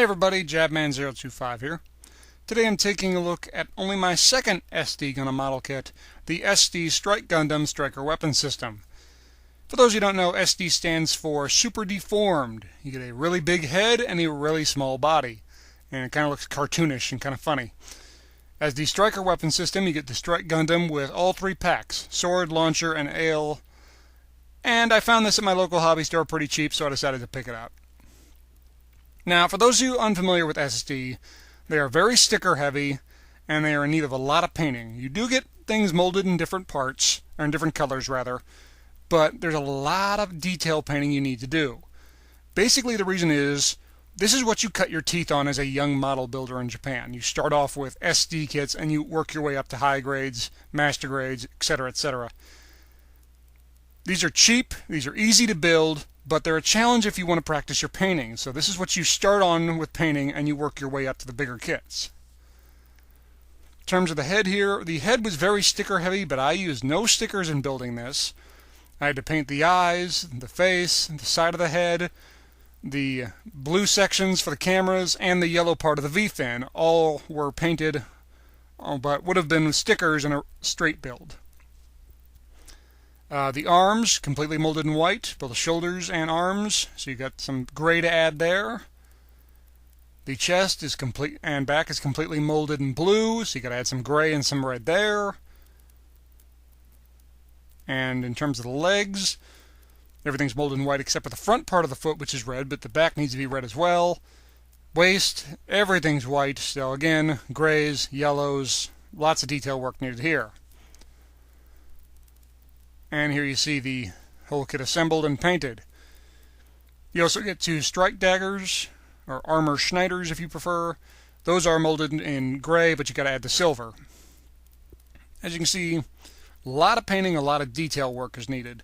everybody, Jabman025 here. Today I'm taking a look at only my second SD Gundam model kit, the SD Gundam Striker weapon system. For those who don't know, SD stands for Super Deformed. You get a really big head and a really small body, and it kind of looks cartoonish and kind of funny. As the Striker weapon system, you get the Strike Gundam with all three packs, sword, launcher, and alie. And I found this at my local hobby store pretty cheap, so I decided to pick it up. Now, for those of you unfamiliar with SD, they are very sticker heavy, and they are in need of a lot of painting. You do get things molded in different parts, or in different colors rather, but there's a lot of detail painting you need to do. Basically, the reason is, this is what you cut your teeth on as a young model builder in Japan. You start off with SD kits, and you work your way up to high grades, master grades, etc., etc. These are cheap, these are easy to build, but they're a challenge if you want to practice your painting. So this is what you start on with painting, and you work your way up to the bigger kits. In terms of the head here, the head was very sticker heavy, but I used no stickers in building this. I had to paint the eyes, the face, the side of the head, the blue sections for the cameras, and the yellow part of the V-fin. All were painted, but would have been stickers in a straight build. The arms, completely molded in white, both the shoulders and arms, so you got some gray to add there. The chest is complete, and back is completely molded in blue, so you got to add some gray and some red there. And in terms of the legs, everything's molded in white except for the front part of the foot, which is red, but the back needs to be red as well. Waist, everything's white, so again, grays, yellows, lots of detail work needed here. And here you see the whole kit assembled and painted. You also get two strike daggers, or armor schneiders if you prefer. Those are molded in gray, but you got to add the silver. As you can see, a lot of painting, a lot of detail work is needed.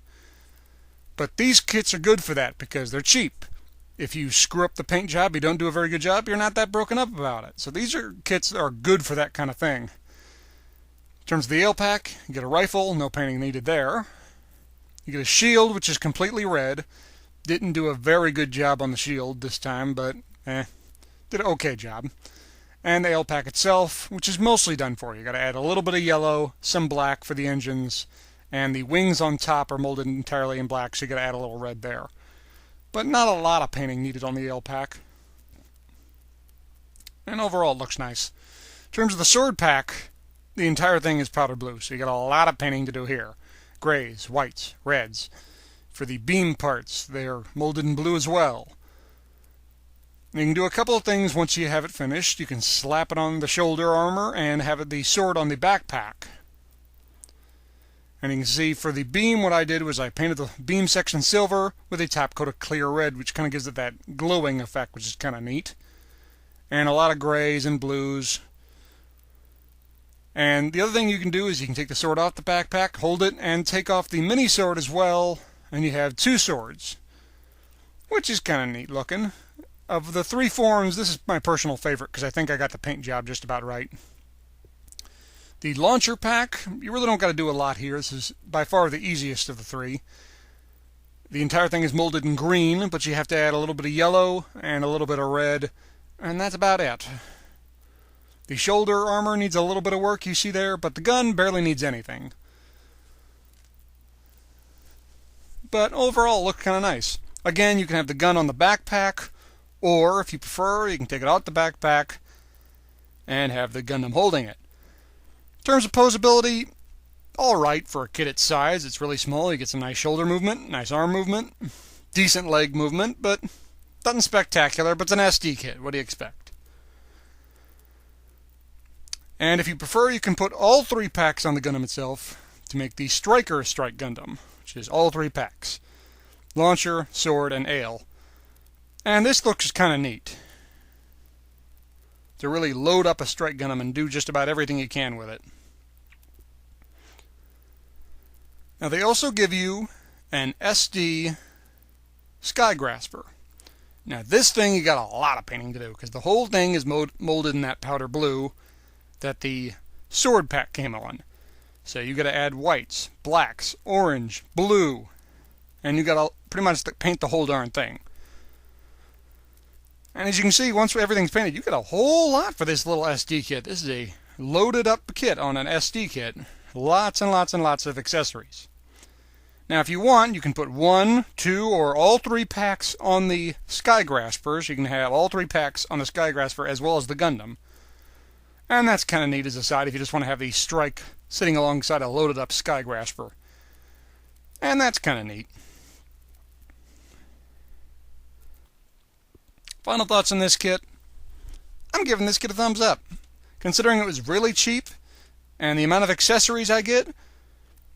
But these kits are good for that because they're cheap. If you screw up the paint job, you don't do a very good job, you're not that broken up about it. So these are kits that are good for that kind of thing. In terms of the alie pack, you get a rifle, no painting needed there. You get a shield, which is completely red. Didn't do a very good job on the shield this time, but did an okay job. And the alie pack itself, which is mostly done for you. You got to add a little bit of yellow, some black for the engines, and the wings on top are molded entirely in black, so you got to add a little red there. But not a lot of painting needed on the alie pack. And overall, it looks nice. In terms of the sword pack, the entire thing is powder blue, so you got a lot of painting to do here. Grays, whites, reds. For the beam parts, they are molded in blue as well. You can do a couple of things once you have it finished. You can slap it on the shoulder armor and have the sword on the backpack. And you can see for the beam, what I did was I painted the beam section silver with a top coat of clear red, which kind of gives it that glowing effect, which is kind of neat. And a lot of grays and blues. And the other thing you can do is you can take the sword off the backpack, hold it, and take off the mini sword as well, and you have two swords, which is kind of neat looking. Of the three forms, this is my personal favorite because I think I got the paint job just about right. The launcher pack, you really don't got to do a lot here. This is by far the easiest of the three. The entire thing is molded in green, but you have to add a little bit of yellow and a little bit of red, and that's about it. The shoulder armor needs a little bit of work, you see there, but the gun barely needs anything. But overall, it looks kind of nice. Again, you can have the gun on the backpack, or if you prefer, you can take it out the backpack and have the Gundam holding it. In terms of posability, alright for a kit its size. It's really small. You get some nice shoulder movement, nice arm movement, decent leg movement, but nothing spectacular, but it's an SD kit. What do you expect? And if you prefer, you can put all three packs on the Gundam itself to make the Striker Strike Gundam, which is all three packs. Launcher, sword, and alie. And this looks kind of neat. To really load up a Strike Gundam and do just about everything you can with it. Now they also give you an SD Sky Grasper. Now this thing you got a lot of painting to do because the whole thing is molded in that powder blue that the sword pack came on. So you got to add whites, blacks, orange, blue, and you got to pretty much paint the whole darn thing. And as you can see, once everything's painted, you get a whole lot for this little SD kit. This is a loaded up kit on an SD kit. Lots and lots and lots of accessories. Now if you want, you can put 1, 2, or all 3 packs on the Skygraspers. You can have all 3 packs on the Skygrasper as well as the Gundam. And that's kind of neat as a side if you just want to have the Strike sitting alongside a loaded up Skygrasper. And that's kind of neat. Final thoughts on this kit. I'm giving this kit a thumbs up. Considering it was really cheap and the amount of accessories I get,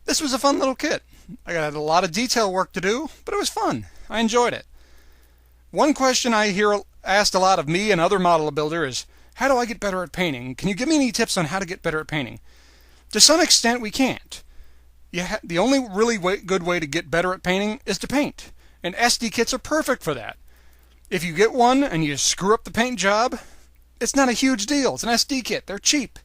this was a fun little kit. I got a lot of detail work to do, but it was fun. I enjoyed it. One question I hear asked a lot of me and other model builders is, how do I get better at painting? Can you give me any tips on how to get better at painting? To some extent, we can't. The only really good way to get better at painting is to paint. And SD kits are perfect for that. If you get one and you screw up the paint job, it's not a huge deal. It's an SD kit. They're cheap.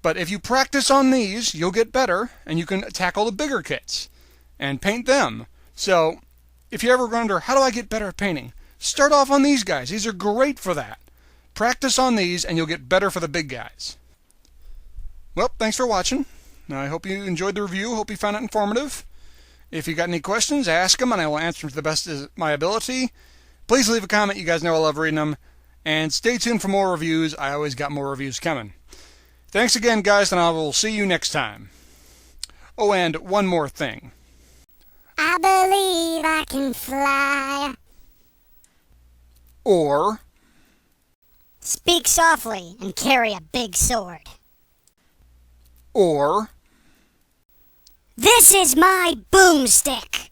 But if you practice on these, you'll get better, and you can tackle the bigger kits and paint them. So, if you ever wonder, how do I get better at painting? Start off on these guys. These are great for that. Practice on these, and you'll get better for the big guys. Well, thanks for watching. I hope you enjoyed the review. Hope you found it informative. If you got any questions, ask them, and I will answer them to the best of my ability. Please leave a comment. You guys know I love reading them. And stay tuned for more reviews. I always got more reviews coming. Thanks again, guys, and I will see you next time. Oh, and one more thing. I believe I can fly. Or Speak softly and carry a big sword. Or This is my boomstick.